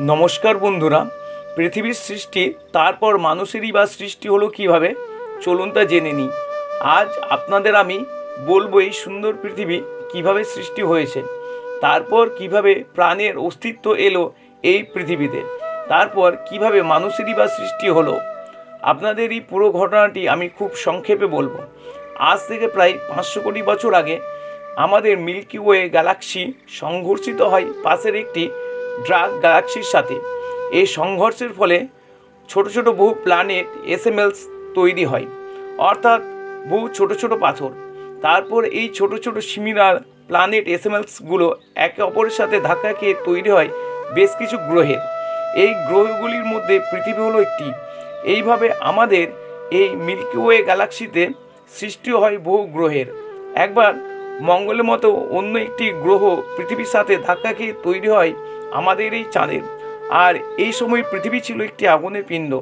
নমস্কার বন্ধুরা, পৃথিবীর সৃষ্টি তারপর মানুষেরই বা সৃষ্টি হলো কিভাবে, চলুন তা জেনে নিই। আজ আপনাদের আমি বলবো এই সুন্দর পৃথিবী কিভাবে সৃষ্টি হয়েছে, তারপর কিভাবে প্রাণের অস্তিত্ব এলো এই পৃথিবীতে, তারপর কিভাবে মানুষেরই বা সৃষ্টি হলো। আপনাদের এই পুরো ঘটনাটি আমি খুব সংক্ষেপে বলবো। আজ থেকে প্রায় 500 কোটি বছর আগে আমাদের মিল্কি ওয়ে গ্যালাক্সি সংঘর্ষিত হয় পাশের একটি ড্রাক গ্যালাক্সির সাথে। এই সংঘর্ষের ফলে ছোট ছোট বহু প্ল্যানেট এসএমএলস তৈরি হয়, অর্থাৎ বহু ছোট ছোট পাথর। তারপর এই ছোট ছোট সিমিলার প্ল্যানেট এসএমএলসগুলো একে অপরের সাথে ধাক্কা খেয়ে তৈরি হয় বেশ কিছু গ্রহের। এই গ্রহগুলির মধ্যে পৃথিবী হলো একটি। এইভাবে আমাদের এই মিল্কি ওয়ে গ্যালাক্সিতে সৃষ্টি হয় বহু গ্রহের। একবার মঙ্গলের মতো অন্য একটি গ্রহ পৃথিবীর সাথে ধাক্কা খেয়ে তৈরি হয় আমাদের এই চাঁদের। আর এই সময় পৃথিবী ছিল একটি আগুনের পিণ্ড।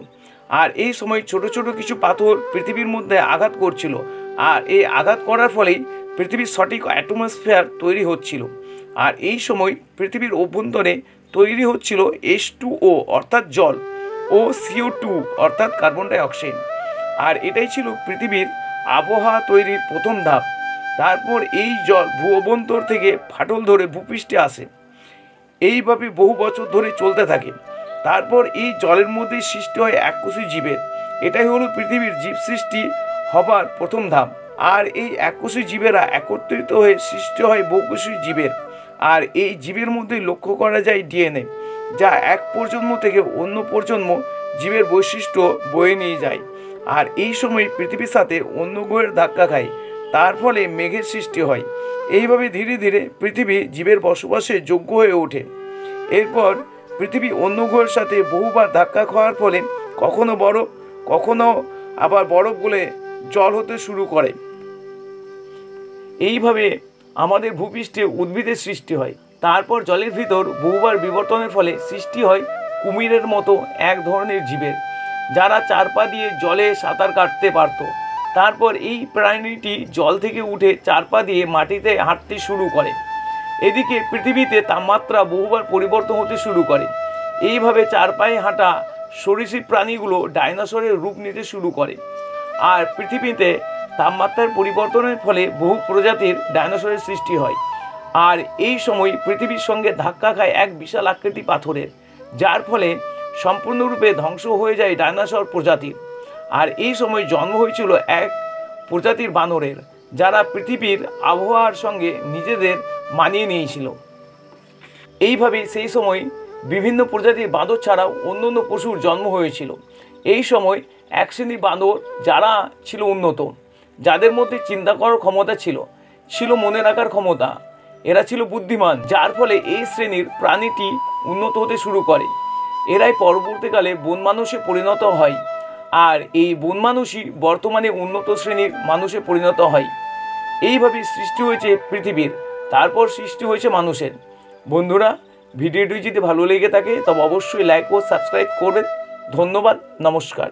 আর এই সময় ছোট ছোট কিছু পাথর পৃথিবীর মধ্যে আঘাত করছিল, আর এই আঘাত করার ফলেই পৃথিবীর সঠিক অ্যাটমসফিয়ার তৈরি হচ্ছিল। আর এই সময় পৃথিবীর অভ্যন্তরে তৈরি হচ্ছিল H2O অর্থাৎ জল ও CO2 অর্থাৎ কার্বন ডাইঅক্সাইড। আর এটাই ছিল পৃথিবীর আবহাওয়া তৈরির প্রথম ধাপ। তারপর এই জল ভূঅভ্যন্তর থেকে ফাটল ধরে ভূপৃষ্ঠে আসে। এইভাবে বহু বছর ধরে চলতে থাকে। তারপর এই জলের মধ্যে সৃষ্টি হয় এককোষী জীবের। এটাই হলো পৃথিবীর জীব সৃষ্টি হবার প্রথম ধাপ। আর এই এককোষী জীবেরা একত্রিত হয়ে সৃষ্টি হয় বহুকোষী জীবের। আর এই জীবের মধ্যে লক্ষ্য করা যায় ডিএনএ, যা এক প্রজন্ম থেকে অন্য প্রজন্ম জীবের বৈশিষ্ট্য বয়ে নিয়ে যায়। আর এই সময় পৃথিবীর সাথে অন্য গ্রহের ধাক্কা খায়, তার ফলে মেঘের সৃষ্টি হয়। এইভাবে ধীরে ধীরে পৃথিবী জীবের বসবাসের যোগ্য হয়ে ওঠে। এরপর পৃথিবী অন্য গ্রহের সাথে বহুবার ধাক্কা খাওয়ার ফলে কখনো বরফ, কখনো আবার বরফ গলে জল হতে শুরু করে। এইভাবে আমাদের ভূপৃষ্ঠে উদ্ভিদের সৃষ্টি হয়। তারপর জলের ভিতর বহুবার বিবর্তনের ফলে সৃষ্টি হয় কুমিরের মতো এক ধরনের জীবের, যারা চার পা দিয়ে জলে সাঁতার কাটতে পারত। তারপর এই প্রাণীটি জল থেকে উঠে চার পা দিয়ে মাটিতে হাঁটতে শুরু করে। এদিকে পৃথিবীতে তাপমাত্রা বহুবার পরিবর্তন হতে শুরু করে। এইভাবে চার পায়ে হাঁটা সরীসৃপ প্রাণীগুলো ডাইনোসরের রূপ নিতে শুরু করে। আর পৃথিবীতে তাপমাত্রার পরিবর্তনের ফলে বহু প্রজাতির ডাইনোসরের সৃষ্টি হয়। আর এই সময় পৃথিবীর সঙ্গে ধাক্কা খায় এক বিশাল আকৃতি পাথরের, যার ফলে সম্পূর্ণরূপে ধ্বংস হয়ে যায় ডাইনোসর প্রজাতির। আর এই সময় জন্ম হয়েছিল এক প্রজাতির বানরের, যারা পৃথিবীর আবহাওয়ার সঙ্গে নিজেদের মানিয়ে নিয়েছিল। এইভাবে সেই সময় বিভিন্ন প্রজাতির বাঁদর ছাড়াও অন্য অন্য পশুর জন্ম হয়েছিল। এই সময় এক শ্রেণীর বাঁদর যারা ছিল উন্নত, যাদের মধ্যে চিন্তা করার ক্ষমতা ছিল মনে রাখার ক্ষমতা, এরা ছিল বুদ্ধিমান, যার ফলে এই শ্রেণীর প্রাণীটি উন্নত হতে শুরু করে। এরাই পরবর্তীকালে বন মানুষে পরিণত হয়। আর এই বন মানুষই বর্তমানে উন্নত শ্রেণীর মানুষে পরিণত হয়। এইভাবে সৃষ্টি হয়েছে পৃথিবীর, তারপর সৃষ্টি হয়েছে মানুষের। বন্ধুরা, ভিডিওটি যদি ভালো লেগে থাকে তবে অবশ্যই লাইক ও সাবস্ক্রাইব করবেন। ধন্যবাদ, নমস্কার।